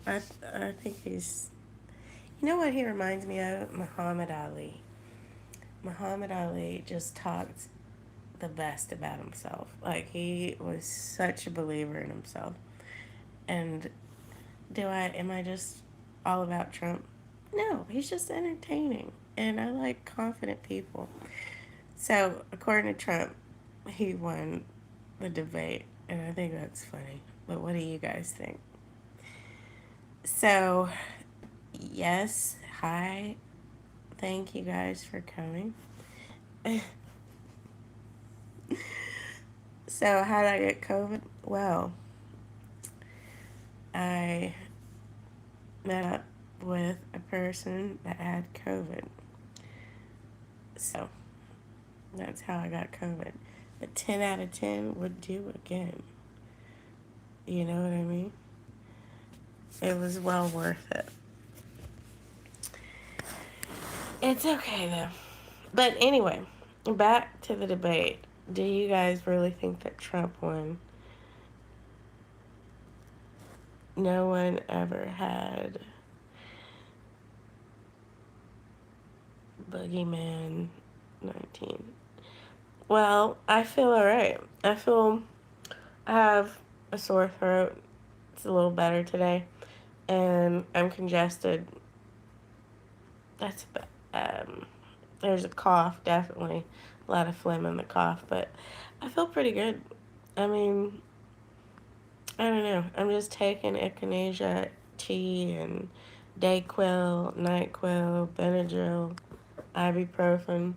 I think he's. You know what he reminds me of? Muhammad Ali. Muhammad Ali just talked the best about himself. Like he was such a believer in himself. And am I just all about Trump? No, he's just entertaining. And I like confident people. So, according to Trump, he won the debate. And I think that's funny. But what do you guys think? So, yes, hi. Thank you guys for coming. So, how did I get COVID? Well, I met up with a person that had COVID. So, that's how I got COVID. But 10 out of 10 would do again. You know what I mean? It was well worth it. It's okay though. But anyway, back to the debate. Do you guys really think that Trump won? No one ever had Boogeyman 19. Well, I feel alright. I have a sore throat. It's a little better today. And I'm congested. That's um there's a cough, definitely. A lot of phlegm in the cough, but I feel pretty good. I mean, I don't know. I'm just taking echinacea tea and Dayquil, NyQuil, Benadryl, ibuprofen,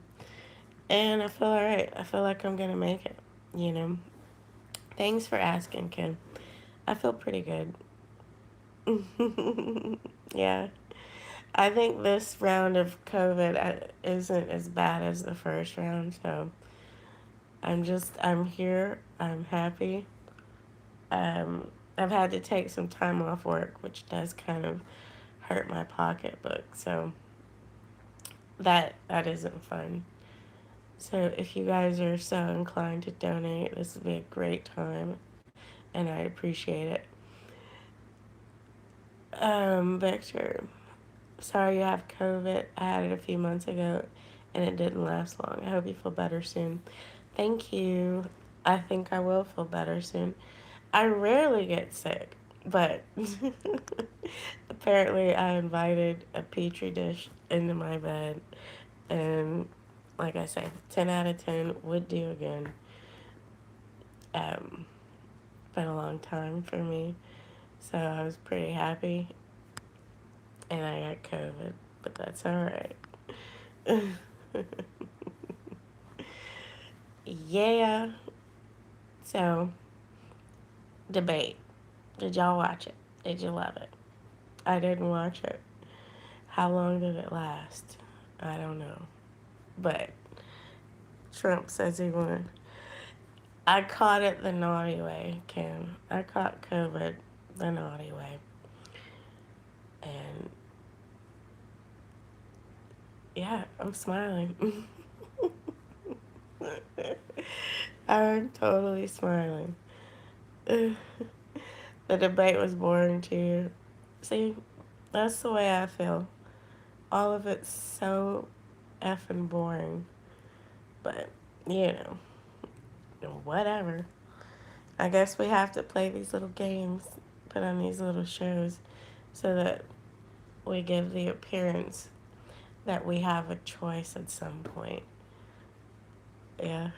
and I feel alright. I feel like I'm gonna make it. You know. Thanks for asking, Ken. I feel pretty good. Yeah. I think this round of COVID isn't as bad as the first round, so I'm here. I'm happy. I've had to take some time off work, which does kind of hurt my pocketbook, so that isn't fun. So if you guys are so inclined to donate, this would be a great time, and I appreciate it. Victor, sorry you have COVID. I had it a few months ago, and it didn't last long. I hope you feel better soon. Thank you. I think I will feel better soon. I rarely get sick, but apparently I invited a petri dish into my bed, and like I said, 10 out of 10 would do again. Um, been a long time for me, so I was pretty happy, and I got COVID, but that's all right. Yeah. So, debate. Did y'all watch it? Did you love it? I didn't watch it. How long did it last? I don't know. But Trump says he won. I caught it the naughty way, Kim. I caught COVID the naughty way. And yeah, I'm smiling. I'm totally smiling. The debate was boring too. See, that's the way I feel. All of it's so effing boring. But, you know, whatever. I guess we have to play these little games, put on these little shows, so that we give the appearance that we have a choice at some point. Yeah.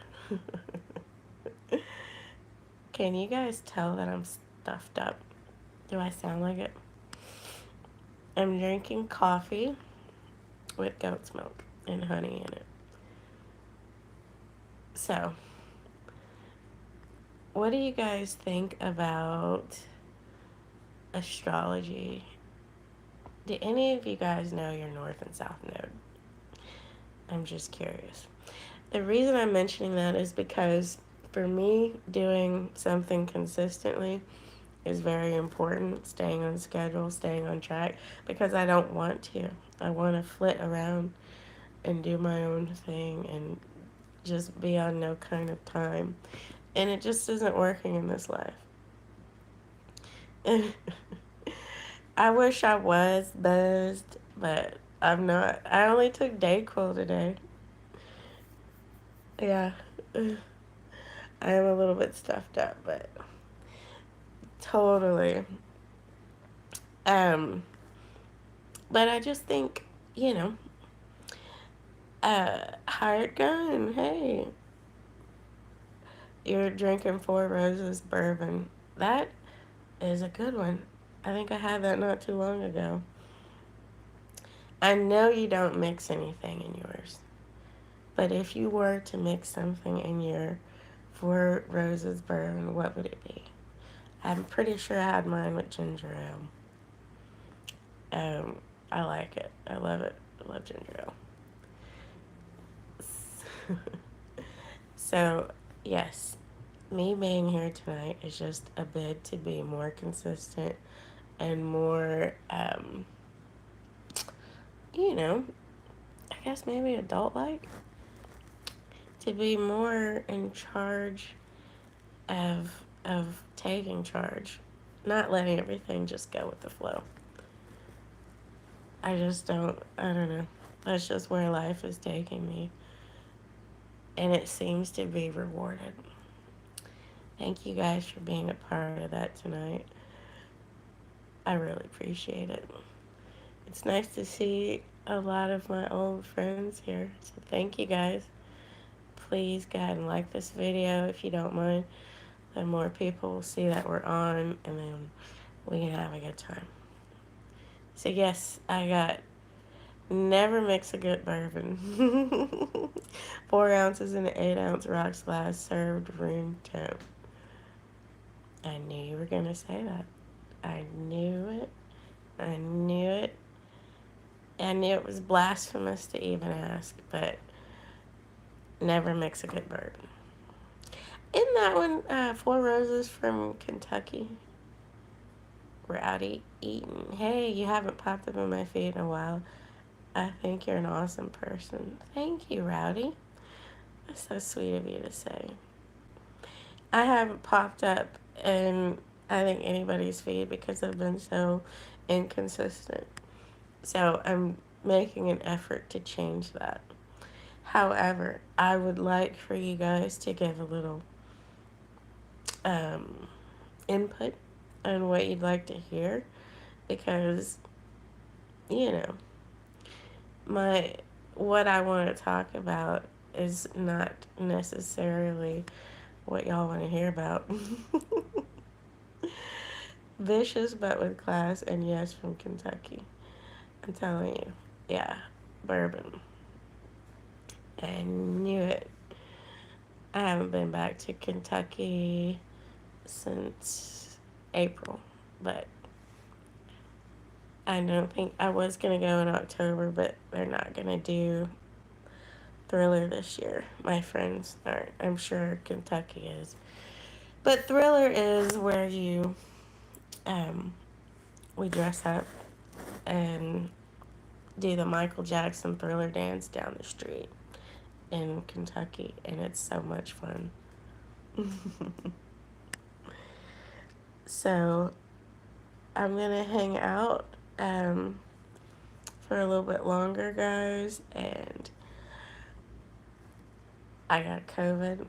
Can you guys tell that I'm stuffed up? Do I sound like it? I'm drinking coffee with goat's milk and honey in it. So, what do you guys think about astrology? Do any of you guys know your North and South Node? I'm just curious. The reason I'm mentioning that is because for me, doing something consistently is very important. Staying on schedule, staying on track, because I don't want to. I want to flit around and do my own thing and just be on no kind of time. And it just isn't working in this life. I wish I was buzzed, but I'm not. I only took Dayquil today. Yeah. I am a little bit stuffed up, but totally. Um, but I just think, you know, hired gun. Hey, you're drinking Four Roses bourbon. That is a good one. I think I had that not too long ago. I know you don't mix anything in yours, but if you were to mix something in your Four Roses bourbon, what would it be? I'm pretty sure I had mine with ginger ale. I like it. I love it. I love ginger ale. So, yes, me being here tonight is just a bid to be more consistent and more, you know, I guess maybe adult like, to be more in charge of taking charge, not letting everything just go with the flow. I don't know. That's just where life is taking me. And it seems to be rewarded. Thank you guys for being a part of that tonight. I really appreciate it. It's nice to see a lot of my old friends here. So thank you guys. Please go ahead and like this video if you don't mind. Then more people will see that we're on, and then we can have a good time. So yes, I got never mix a good bourbon. 4 ounces in an 8-ounce rocks glass, served room temp. I knew you were gonna say that. I knew it. I knew it. I knew it was blasphemous to even ask, but never mix a good bourbon. Isn't that one Four Roses from Kentucky? Rowdy Eaton. Hey, you haven't popped up in my feed in a while. I think you're an awesome person. Thank you, Rowdy. That's so sweet of you to say. I haven't popped up in, I think, anybody's feed because I've been so inconsistent. So I'm making an effort to change that. However, I would like for you guys to give a little um, input on what you'd like to hear because, you know, my what I want to talk about is not necessarily what y'all want to hear about. Vicious but with class, and yes, from Kentucky. I'm telling you. Yeah, bourbon. I knew it. I haven't been back to Kentucky since April, but I don't think I was going to go in October, but they're not going to do Thriller this year. My friends aren't. I'm sure Kentucky is. But Thriller is where we dress up and do the Michael Jackson Thriller dance down the street in Kentucky, and it's so much fun. So I'm gonna hang out for a little bit longer, guys, and I got COVID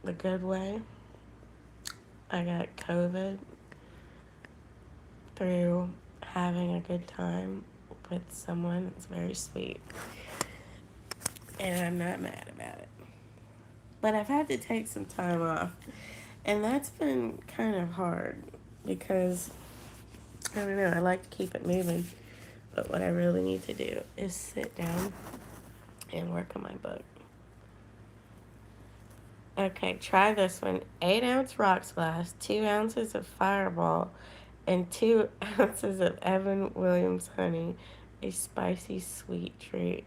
the good way. I got COVID through having a good time with someone that's very sweet, and I'm not mad about it. But I've had to take some time off, and that's been kind of hard because I don't know, I like to keep it moving, but what I really need to do is sit down and work on my book. Okay, try this one. 8-ounce rocks glass, 2 ounces of Fireball, and 2 ounces of Evan Williams honey, a spicy sweet treat.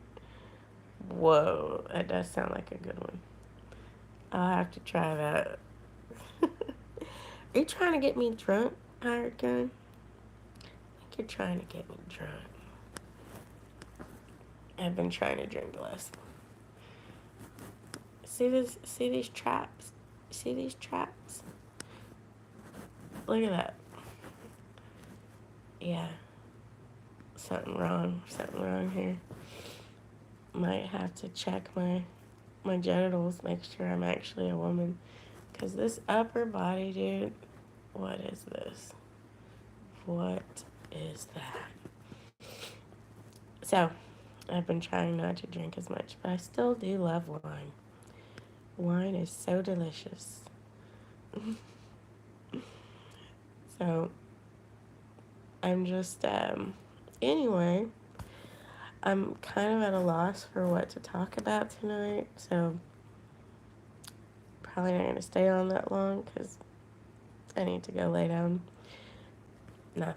Whoa, that does sound like a good one. I'll have to try that. Are you trying to get me drunk, hired gun? I think you're trying to get me drunk. I've been trying to drink less. See this? See these traps? See these traps? Look at that. Yeah. Something wrong here. Might have to check my genitals, make sure I'm actually a woman. Because this upper body, dude, what is this? What is that? So, I've been trying not to drink as much, but I still do love wine. Wine is so delicious. So, I'm just, anyway, I'm kind of at a loss for what to talk about tonight, so probably not going to stay on that long because I need to go lay down. No.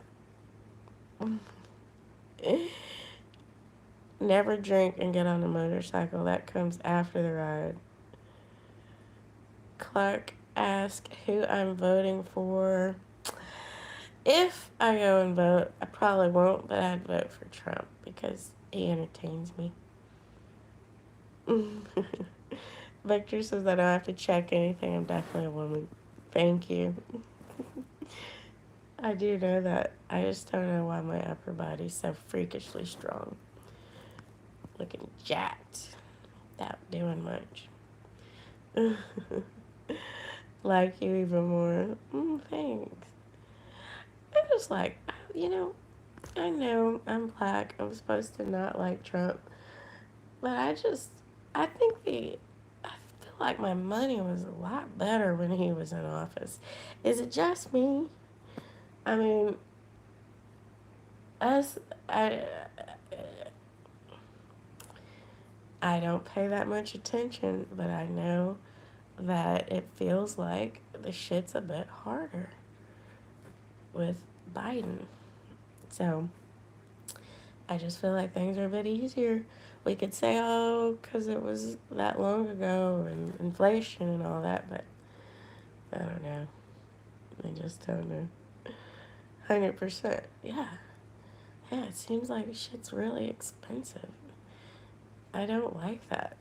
Never drink and get on a motorcycle. That comes after the ride. Clark asked who I'm voting for. If I go and vote, I probably won't, but I'd vote for Trump because he entertains me. Victor says I don't have to check anything. I'm definitely a woman. Thank you. I do know that. I just don't know why my upper body's so freakishly strong. Looking jacked without doing much. Like you even more. Thanks. I'm just like, I know I'm black. I'm supposed to not like Trump. But I think I feel like my money was a lot better when he was in office. Is it just me? I mean, us, I don't pay that much attention, but I know that it feels like the shit's a bit harder with Biden. So I just feel like things are a bit easier. We could say, oh, because it was that long ago and inflation and all that, but I don't know. I just don't know. 100%. Yeah. Yeah, it seems like shit's really expensive. I don't like that.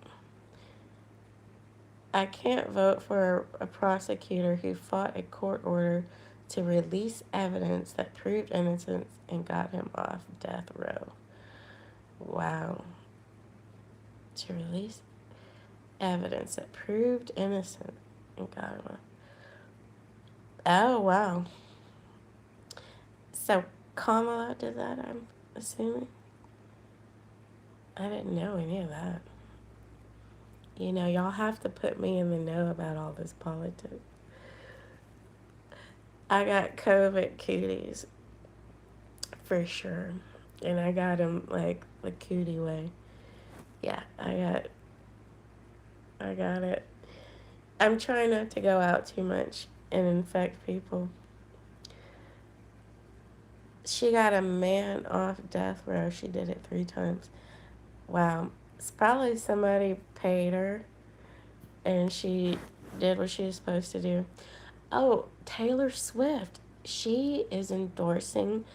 I can't vote for a prosecutor who fought a court order to release evidence that proved innocence and got him off death row. Wow. To release evidence that proved innocent and got him off. Oh, wow. So Kamala did that, I'm assuming? I didn't know any of that. Y'all have to put me in the know about all this politics. I got COVID cooties, for sure. And I got them, like, the cootie way. Yeah, I got it. I'm trying not to go out too much and infect people. She got a man off death row. She did it 3 times. Wow. It's probably somebody paid her and she did what she was supposed to do. Oh, Taylor Swift. She is endorsing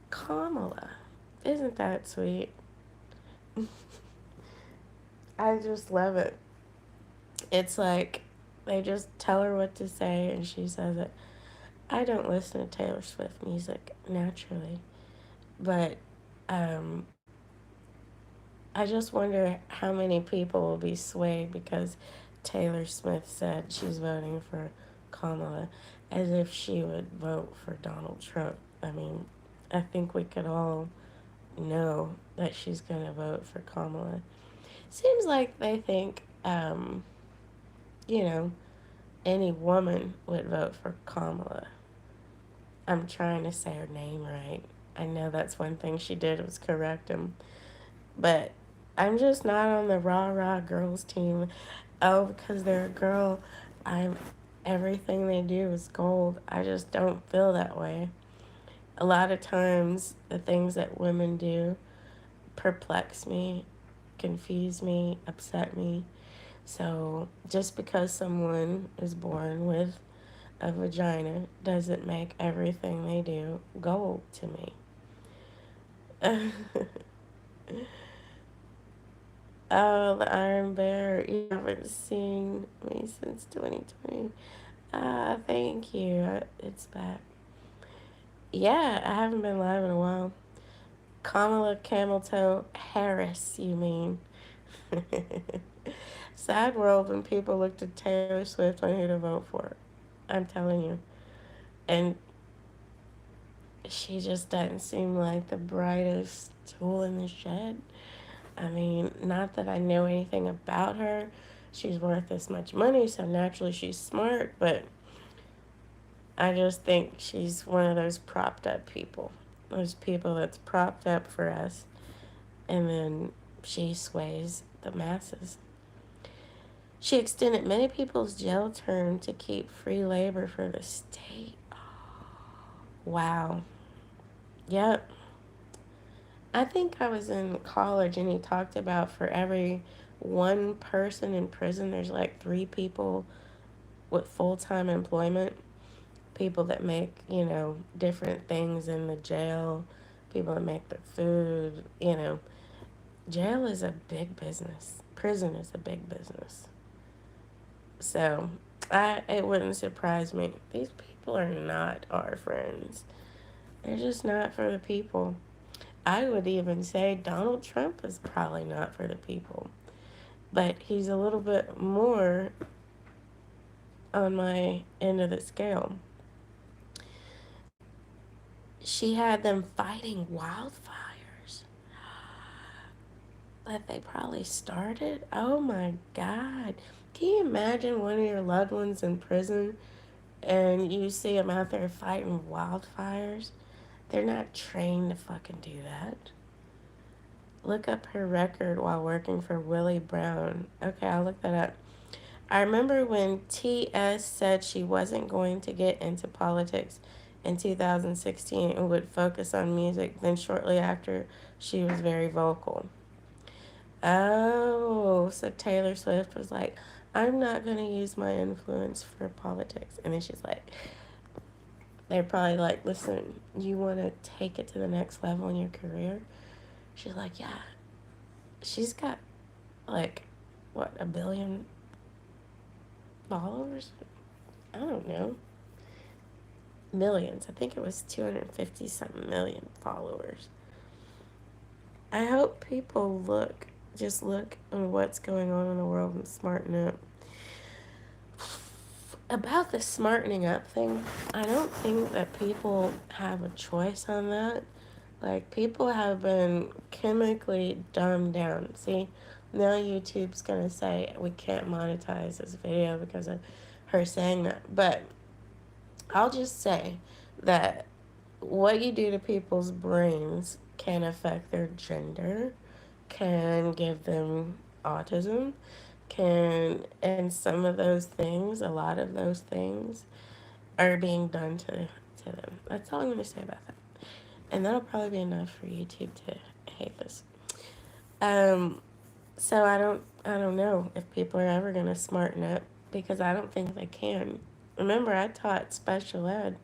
Kamala. Isn't that sweet? I just love it. It's like they just tell her what to say and she says it. I don't listen to Taylor Swift music naturally, but I just wonder how many people will be swayed because Taylor Swift said she's voting for Kamala as if she would vote for Donald Trump. I mean, I think we could all know that she's going to vote for Kamala. Seems like they think, any woman would vote for Kamala. I'm trying to say her name right. I know that's one thing she did was correct him. But I'm just not on the rah-rah girls team. Oh, because they're a girl, everything they do is gold. I just don't feel that way. A lot of times, the things that women do perplex me, confuse me, upset me. So just because someone is born with a vagina doesn't make everything they do gold to me. Oh, the Iron Bear. You haven't seen me since 2020. Thank you. It's back. Yeah, I haven't been live in a while. Kamala Camel Toe Harris, you mean? Sad world when people looked at Taylor Swift on who to vote for. I'm telling you. And she just doesn't seem like the brightest tool in the shed. I mean, not that I know anything about her. She's worth this much money, so naturally she's smart, but I just think she's one of those propped up people. Those people that's propped up for us, and then she sways the masses. She extended many people's jail term to keep free labor for the state. Wow. Yep. I think I was in college and he talked about for every one person in prison, there's like three people with full time employment. People that make, different things in the jail, people that make the food. Jail is a big business, prison is a big business. So it wouldn't surprise me. These people are not our friends. They're just not for the people. I would even say Donald Trump is probably not for the people. But he's a little bit more on my end of the scale. She had them fighting wildfires that they probably started. Oh my God. Can you imagine one of your loved ones in prison and you see them out there fighting wildfires? They're not trained to fucking do that. Look up her record while working for Willie Brown. Okay, I'll look that up. I remember when T.S. said she wasn't going to get into politics in 2016 and would focus on music. Then shortly after, she was very vocal. Oh, so Taylor Swift was like, I'm not going to use my influence for politics. And then she's like, they're probably like, listen, you want to take it to the next level in your career? She's like, yeah. She's got like, what, 1 billion followers? I don't know. Millions. I think it was 250 something million followers. I hope people just look on what's going on in the world and smarten up. About the smartening up thing, I don't think that people have a choice on that. Like, people have been chemically dumbed down. See, now YouTube's gonna say we can't monetize this video because of her saying that. But I'll just say that what you do to people's brains can affect their gender, can give them autism, and some of those things, a lot of those things, are being done to them. That's all I'm going to say about that. And that'll probably be enough for YouTube to hate this. Um, so I don't know if people are ever going to smarten up because I don't think they can. Remember, I taught special ed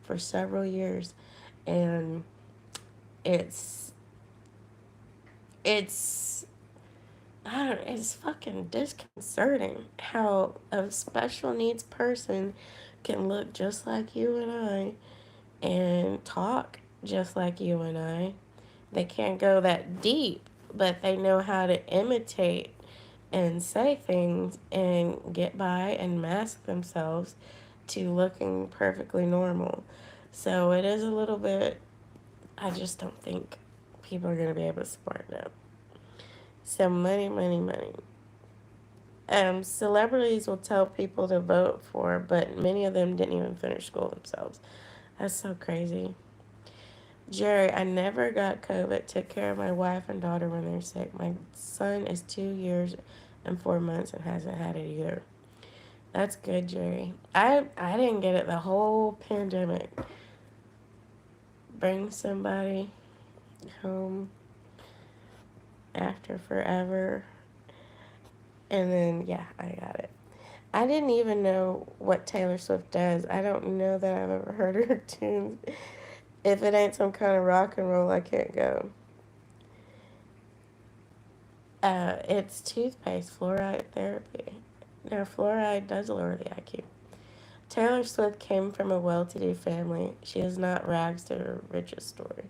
for several years, and it's it's I don't it's fucking disconcerting how a special needs person can look just like you and I and talk just like you and I. They can't go that deep, but they know how to imitate and say things and get by and mask themselves to looking perfectly normal. So it is a little bit, I just don't think people are going to be able to smarten up. So money, money, money. Celebrities will tell people to vote for, but many of them didn't even finish school themselves. That's so crazy. Jerry, I never got COVID. Took care of my wife and daughter when they're sick. My son is 2 years and 4 months and hasn't had it either. That's good, Jerry. I didn't get it the whole pandemic. Bring somebody home after forever. And then, yeah, I got it. I didn't even know what Taylor Swift does. I don't know that I've ever heard her tunes. If it ain't some kind of rock and roll, I can't go. It's toothpaste, fluoride therapy. Now, fluoride does lower the IQ. Taylor Swift came from a well-to-do family. She is not rags to her riches story.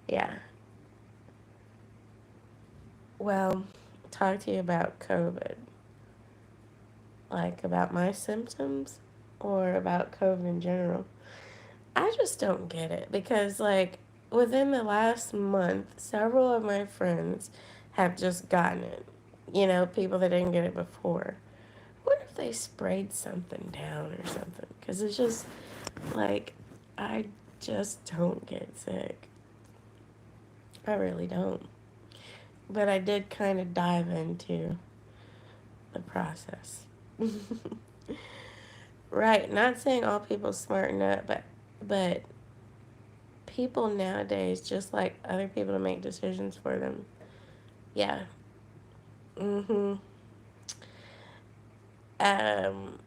Yeah. Well, talk to you about COVID. Like about my symptoms or about COVID in general. I just don't get it because, like, within the last month, several of my friends have just gotten it. You know, people that didn't get it before. What if they sprayed something down or something? Because it's just like, I just don't get sick. I really don't. But I did kind of dive into the process. Right, not saying all people smarten up, but people nowadays just like other people to make decisions for them. Yeah. Mhm. Um,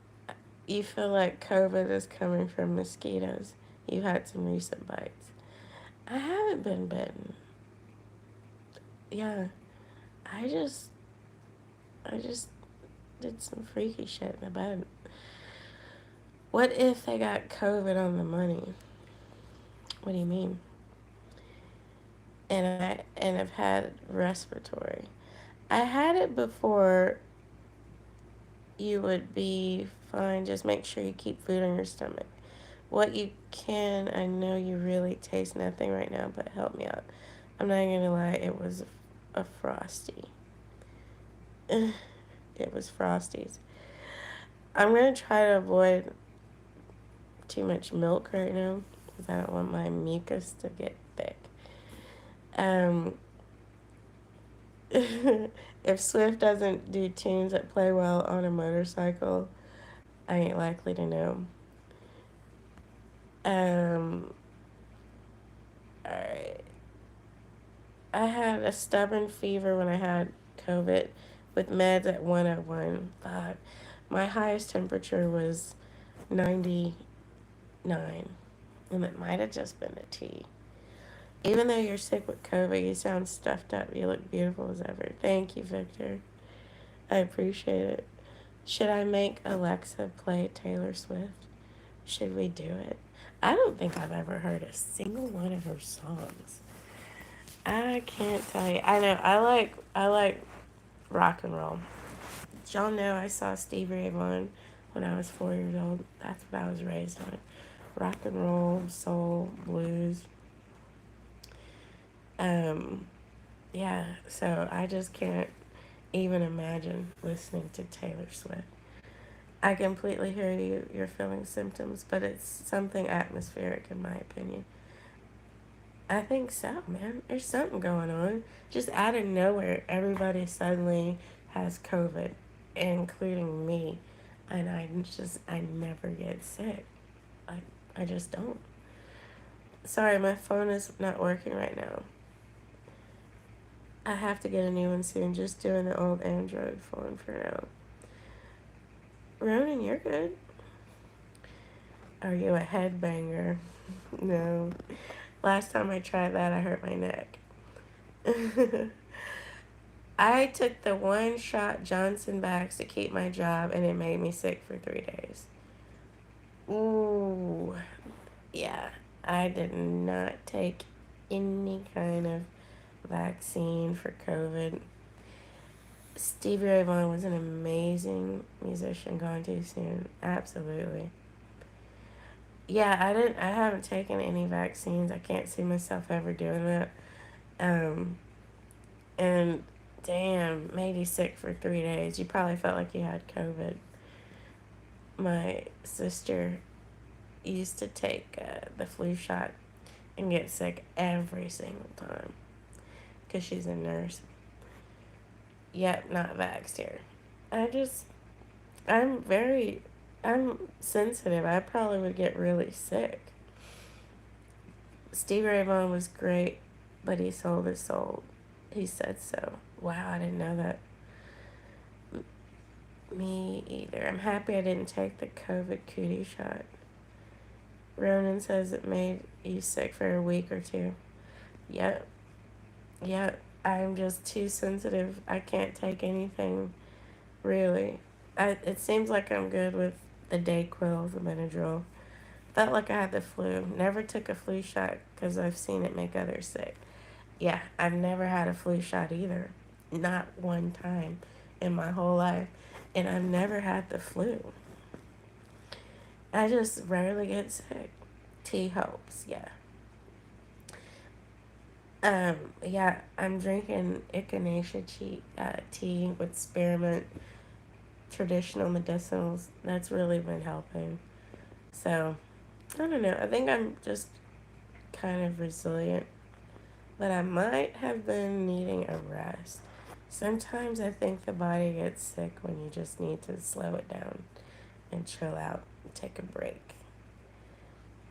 you feel like COVID is coming from mosquitoes. You had some recent bites. I haven't been bitten. Yeah. I just I just did some freaky shit in the bed. What if they got COVID on the money? What do you mean? And I've had respiratory. I had it before. You would be fine. Just make sure you keep food in your stomach. What you can, I know you really taste nothing right now, but help me out. I'm not gonna lie, it was a frosty. It was Frosties. I'm gonna try to avoid too much milk right now because I don't want my mucus to get thick. Um, if Swift doesn't do tunes that play well on a motorcycle, I ain't likely to know. Um, alright. I had a stubborn fever when I had COVID with meds at 101. Fuck. My highest temperature was 99, and it might have just been a tea. Even though you're sick with COVID, you sound stuffed up. You look beautiful as ever. Thank you, Victor. I appreciate it. Should I make Alexa play Taylor Swift? Should we do it? I don't think I've ever heard a single one of her songs. I can't tell you. I know I like rock and roll. Did y'all know I saw Stevie Ray Vaughan when I was 4 years old? That's what I was raised on. Rock and roll, soul, blues. Um, yeah, so I just can't even imagine listening to Taylor Swift. I completely hear you, you're feeling symptoms, but it's something atmospheric in my opinion. I think so, man. There's something going on. Just out of nowhere, everybody suddenly has COVID, including me. And I never get sick. I just don't. Sorry, my phone is not working right now. I have to get a new one soon. Just doing the old Android phone for now. Ronan, you're good. Are you a headbanger? No. Last time I tried that, I hurt my neck. I took the one shot Johnson backs to keep my job, and it made me sick for 3 days. Ooh, yeah. I did not take any kind of vaccine for COVID. Stevie Ray Vaughan was an amazing musician. Gone too soon. Absolutely. Yeah, I haven't taken any vaccines. I can't see myself ever doing that. Um, and damn, made you sick for 3 days. You probably felt like you had COVID. My sister used to take the flu shot and get sick every single time because she's a nurse. Yep, not vaxxed here. I just, I'm very, I'm sensitive. I probably would get really sick. Stevie Ray Vaughan was great, but he sold his soul. He said so. Wow, I didn't know that. Me either. I'm happy I didn't take the COVID cootie shot. Ronan says it made you sick for a week or two. Yep. Yep. I'm just too sensitive. I can't take anything, really. It seems like I'm good with the Dayquil, the Benadryl. Felt like I had the flu. Never took a flu shot because I've seen it make others sick. Yeah, I've never had a flu shot either. Not one time in my whole life. And I've never had the flu. I just rarely get sick. Tea helps, yeah. Yeah, I'm drinking echinacea tea with spearmint, traditional medicinals. That's really been helping. So, I don't know. I think I'm just kind of resilient, but I might have been needing a rest. Sometimes I think the body gets sick when you just need to slow it down and chill out and take a break.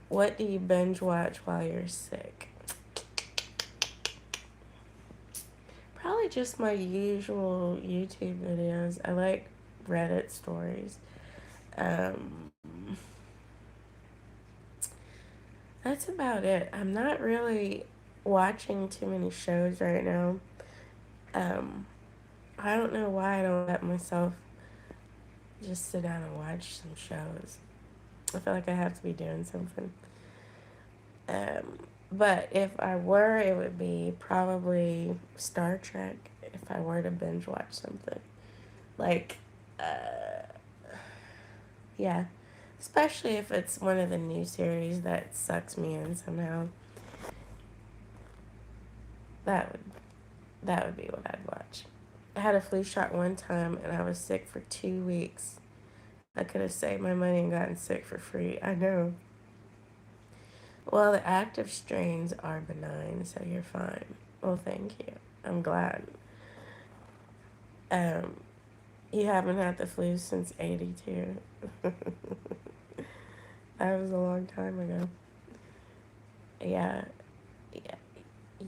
What do you binge watch while you're sick? Probably just my usual YouTube videos. I like Reddit stories. Um, that's about it. I'm not really watching too many shows right now. Um, I don't know why I don't let myself just sit down and watch some shows. I feel like I have to be doing something. Um, but if I were, it would be probably Star Trek if I were to binge watch something. Like, uh, yeah. Especially if it's one of the new series that sucks me in somehow. That would that would be what I'd watch. I had a flu shot one time and I was sick for 2 weeks. I could have saved my money and gotten sick for free. I know. Well, the active strains are benign, so you're fine. Well, thank you. I'm glad. Um, you haven't had the flu since '82. That was a long time ago. Yeah, yeah,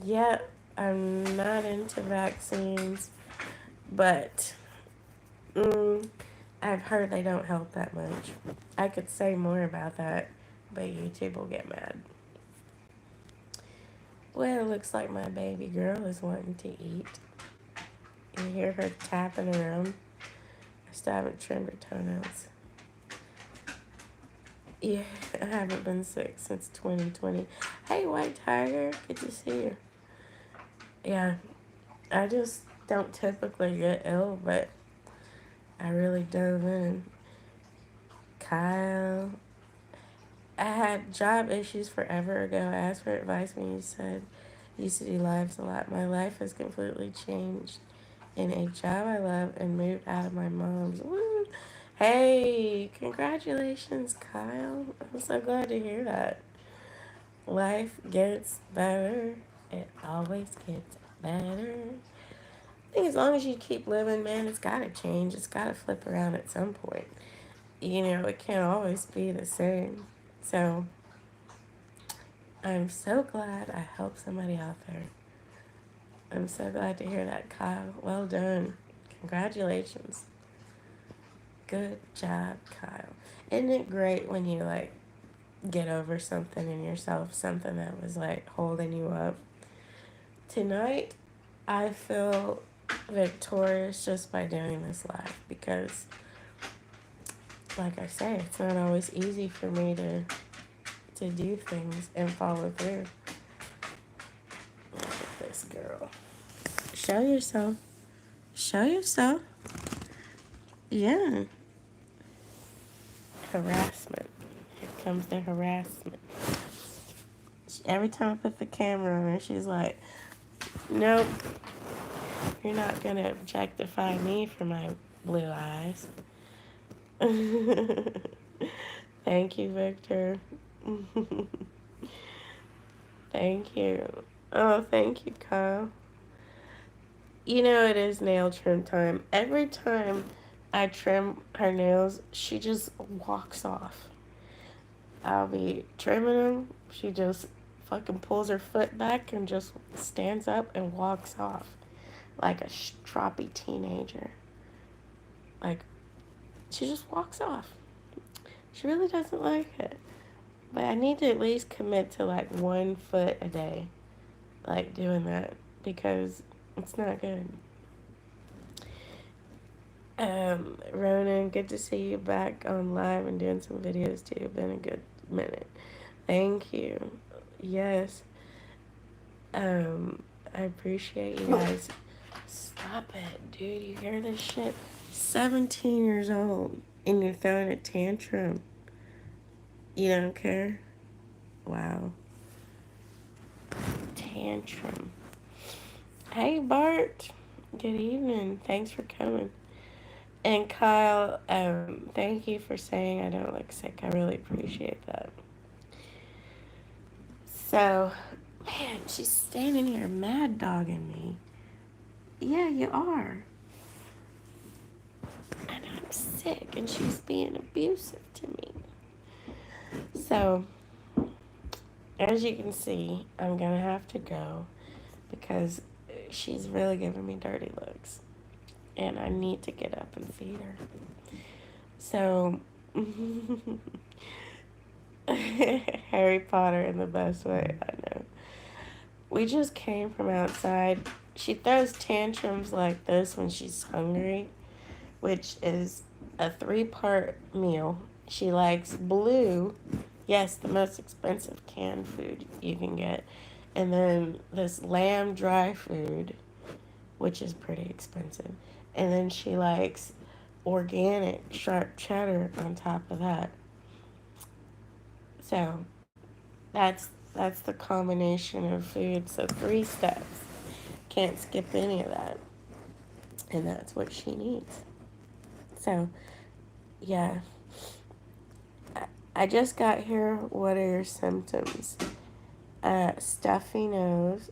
yeah. I'm not into vaccines, but I've heard they don't help that much. I could say more about that, but YouTube will get mad. Well, it looks like my baby girl is wanting to eat. You hear her tapping around. I still haven't trimmed her toenails. Yeah, I haven't been sick since 2020. Hey, White Tiger, good to see you. Yeah, I just don't typically get ill, but I really dove in. Kyle, I had job issues forever ago. I asked for advice when you said you used to do lives a lot. My life has completely changed in a job I love and moved out of my mom's. Woo. Hey, congratulations, Kyle. I'm so glad to hear that. Life gets better. It always gets better. I think as long as you keep living, man, it's got to change. It's got to flip around at some point. You know, it can't always be the same. So I'm so glad I helped somebody out there. I'm so glad to hear that, Kyle. Well done. Congratulations. Good job, Kyle. Isn't it great when you like get over something in yourself, something that was like holding you up? Tonight, I feel victorious just by doing this live because, like I say, it's not always easy for me to do things and follow through. Look at this girl. Show yourself. Show yourself. Yeah. Harassment. Here comes the harassment. Every time I put the camera on her, she's like, nope, you're not going to objectify me for my blue eyes. Thank you, Victor. Thank you. Oh, thank you, Kyle. You know, it is nail trim time. Every time I trim her nails, she just walks off. I'll be trimming them. She just fucking pulls her foot back and just stands up and walks off like a stroppy teenager. Like, she just walks off. She really doesn't like it. But I need to at least commit to like 1 foot a day, like doing that, because it's not good. Ronan, good to see you back on live and doing some videos too. Been a good minute. Thank you. Yes. Um, I appreciate you guys. Stop it, dude. You hear this shit? 17 years old and you're throwing a tantrum. You don't care? Wow. Tantrum. Hey, Bart. Good evening. Thanks for coming. And Kyle, thank you for saying I don't look sick. I really appreciate that. So, man, she's standing here mad dogging me. Yeah, you are. And I'm sick, and she's being abusive to me. So, as you can see, I'm gonna have to go because she's really giving me dirty looks. And I need to get up and feed her. So, Harry Potter in the best way, I know. We just came from outside. She throws tantrums like this when she's hungry, which is a 3-part meal. She likes blue, yes, the most expensive canned food you can get. And then this lamb dry food, which is pretty expensive. And then she likes organic sharp cheddar on top of that. So that's the combination of food. So 3 steps. Can't skip any of that. And that's what she needs. So, yeah. I just got here. What are your symptoms? Stuffy nose,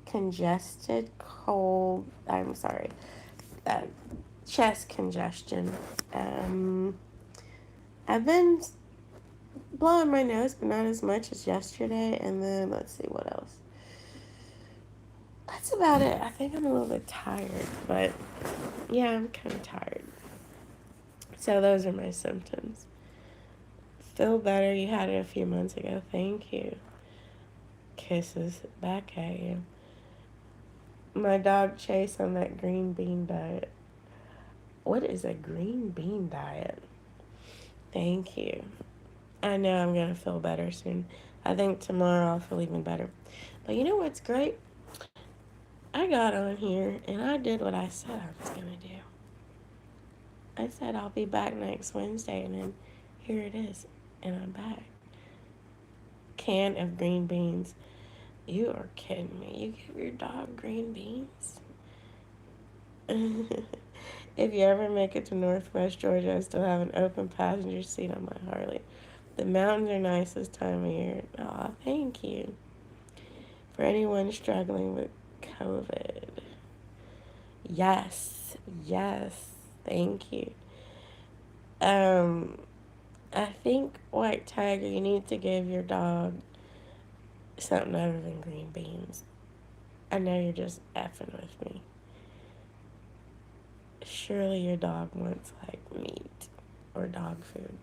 congested cold. I'm sorry. Chest congestion. I've been blowing my nose, but not as much as yesterday. And then, let's see, what else? That's about it. I think I'm a little bit tired, but yeah, I'm kind of tired. So those are my symptoms. Feel better. You had it a few months ago. Thank you. Kisses back at you. My dog Chase on that green bean diet. What is a green bean diet? Thank you. I know I'm going to feel better soon. I think tomorrow I'll feel even better. But you know what's great? I got on here and I did what I said I was going to do. I said I'll be back next Wednesday, and then here it is, and I'm back. Can of green beans. You are kidding me. You give your dog green beans? If you ever make it to Northwest Georgia, I still have an open passenger seat on my Harley. The mountains are nice this time of year. Aw, thank you. For anyone struggling with COVID. Yes, thank you. I think, White Tiger, you need to give your dog something other than green beans. I know you're just effing with me. Surely your dog wants, like, meat or dog food,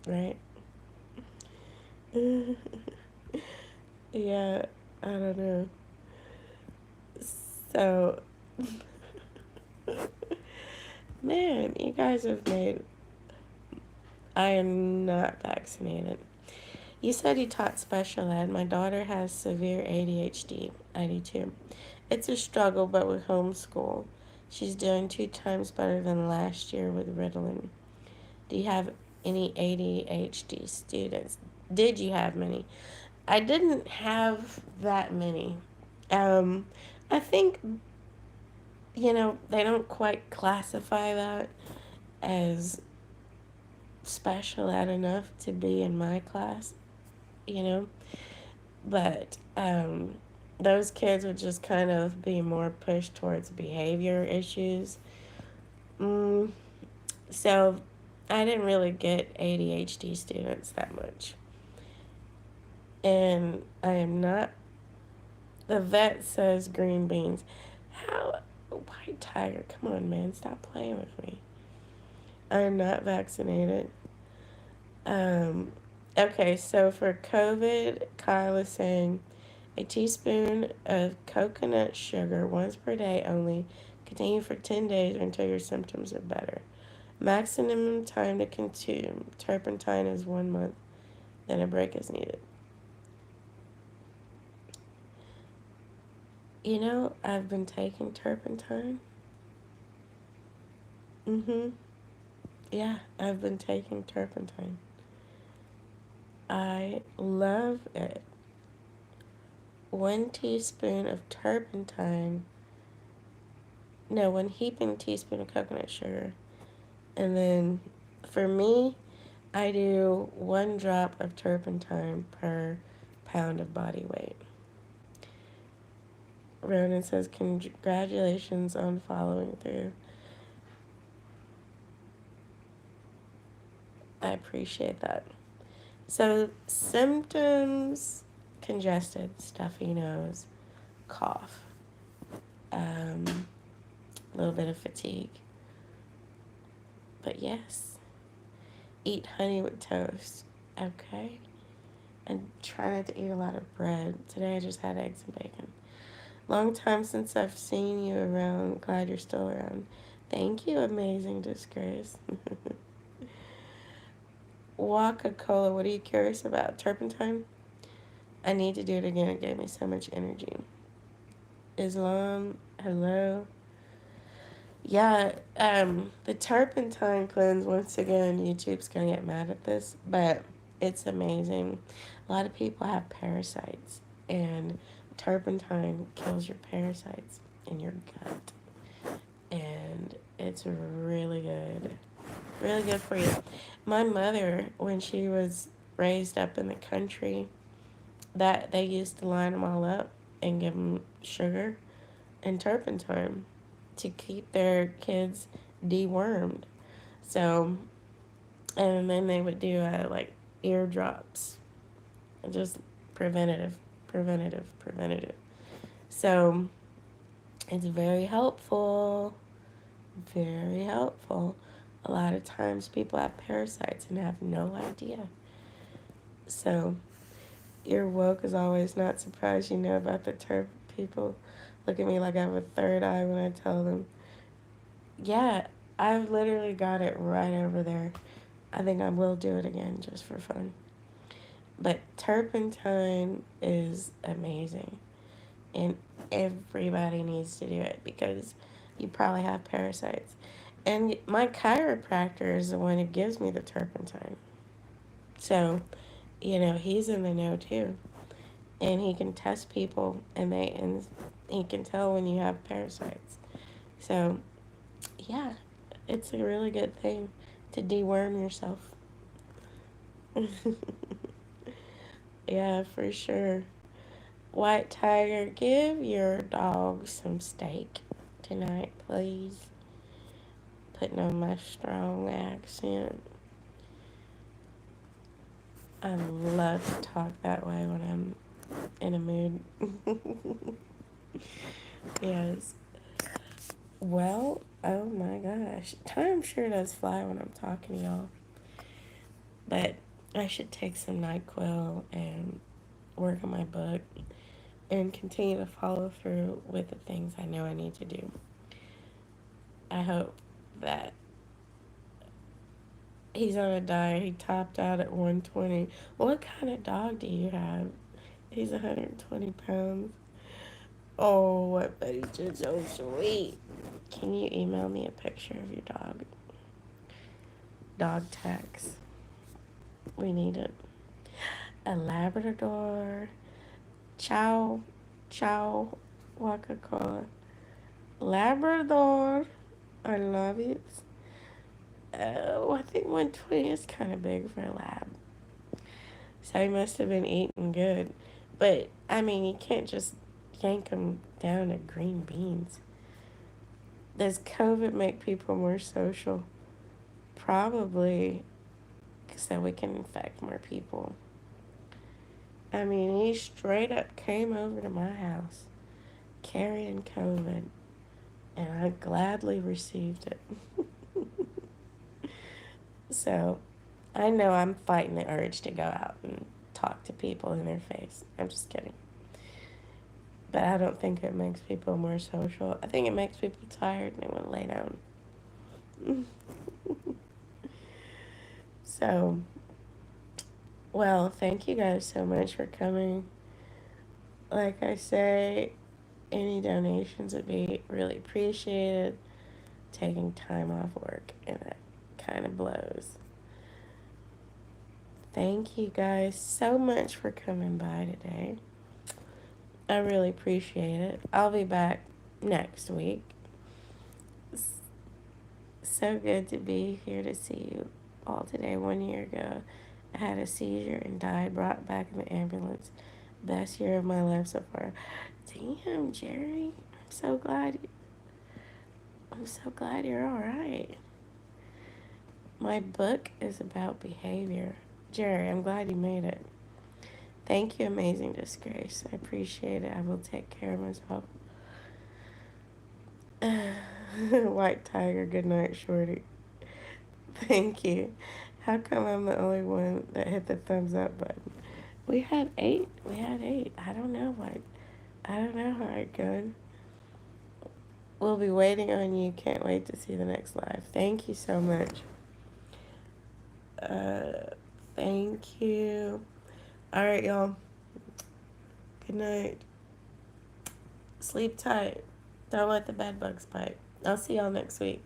right? Yeah, I don't know. So, man, you guys have made... I am not vaccinated. You said you taught special ed. My daughter has severe ADHD. I do too. It's a struggle, but with homeschool, she's doing 2 times better than last year with Ritalin. Do you have any ADHD students? Did you have many? I didn't have that many. I think, they don't quite classify that as special ed enough to be in my class, but those kids would just kind of be more pushed towards behavior issues. So I didn't really get ADHD students that much. And I am not... The vet says green beans. How? White Tiger, come on, man. Stop playing with me. I am not vaccinated. Okay, so for COVID, Kyle is saying a teaspoon of coconut sugar once per day only. Continue for 10 days until your symptoms are better. Maximum time to consume turpentine is 1 month. Then a break is needed. I've been taking turpentine. Mm-hmm. Yeah, I've been taking turpentine. I love it. 1 teaspoon of turpentine. No, 1 heaping teaspoon of coconut sugar. And then for me, I do 1 drop of turpentine per pound of body weight. Ronan says, congratulations on following through. I appreciate that. So, symptoms: congested, stuffy nose, cough, a little bit of fatigue. But yes, eat honey with toast, okay? And try not to eat a lot of bread. Today I just had eggs and bacon. Long time since I've seen you around. Glad you're still around. Thank you, amazing disgrace. Waka Cola, what are you curious about? Turpentine? I need to do it again. It gave me so much energy. Islam, hello. Yeah, the turpentine cleanse, once again, YouTube's gonna get mad at this, but it's amazing. A lot of people have parasites, and turpentine kills your parasites in your gut. And it's really good. Really good for you. My mother, when she was raised up in the country, that they used to line them all up and give them sugar and turpentine to keep their kids dewormed. So, and then they would do like eardrops, just preventative, preventative. So, it's very helpful. Very helpful. A lot of times people have parasites and have no idea. So, your woke is always not surprised you know about the turp. People look at me like I have a third eye when I tell them. Yeah, I've literally got it right over there. I think I will do it again just for fun. But turpentine is amazing. And everybody needs to do it because you probably have parasites. And my chiropractor is the one who gives me the turpentine. So, he's in the know too. And he can test people and he can tell when you have parasites. So, yeah, it's a really good thing to deworm yourself. Yeah, for sure. White Tiger, give your dog some steak tonight, please. Putting on my strong accent. I love to talk that way when I'm in a mood. Yes. Well, oh my gosh. Time sure does fly when I'm talking to y'all. But I should take some NyQuil and work on my book and continue to follow through with the things I know I need to do. I hope that he's on a diet. He topped out at 120. What kind of dog do you have? He's 120 pounds. Oh, what buddy, just so sweet. Can you email me a picture of your dog? Dog tags. We need it. A Labrador. Chow. Chow. Waka. Labrador. I love it. Oh, I think 120 is kind of big for a lab. So he must have been eating good. But, I mean, you can't just yank him down to green beans. Does COVID make people more social? Probably, so we can infect more people. I mean, he straight up came over to my house carrying COVID, and I gladly received it. So, I know I'm fighting the urge to go out and talk to people in their face. I'm just kidding. But I don't think it makes people more social. I think it makes people tired and they want to lay down. So, well, thank you guys so much for coming. Like I say, Any donations would be really appreciated. Taking time off work, and it kind of blows. Thank you guys so much for coming by today. I really appreciate it. I'll be back next week. So good to be here to see you all today. 1 year ago, I had a seizure and died, brought back in the ambulance. Best year of my life so far. Damn, Jerry. I'm so glad you're all right. My book is about behavior. Jerry, I'm glad you made it. Thank you, Amazing Disgrace. I appreciate it. I will take care of myself. White Tiger, good night, Shorty. Thank you. How come I'm the only one that hit the thumbs up button? We had eight. I don't know what. I don't know how it going. We'll be waiting on you. Can't wait to see the next live. Thank you so much. Thank you. All right, y'all. Good night. Sleep tight. Don't let the bed bugs bite. I'll see y'all next week.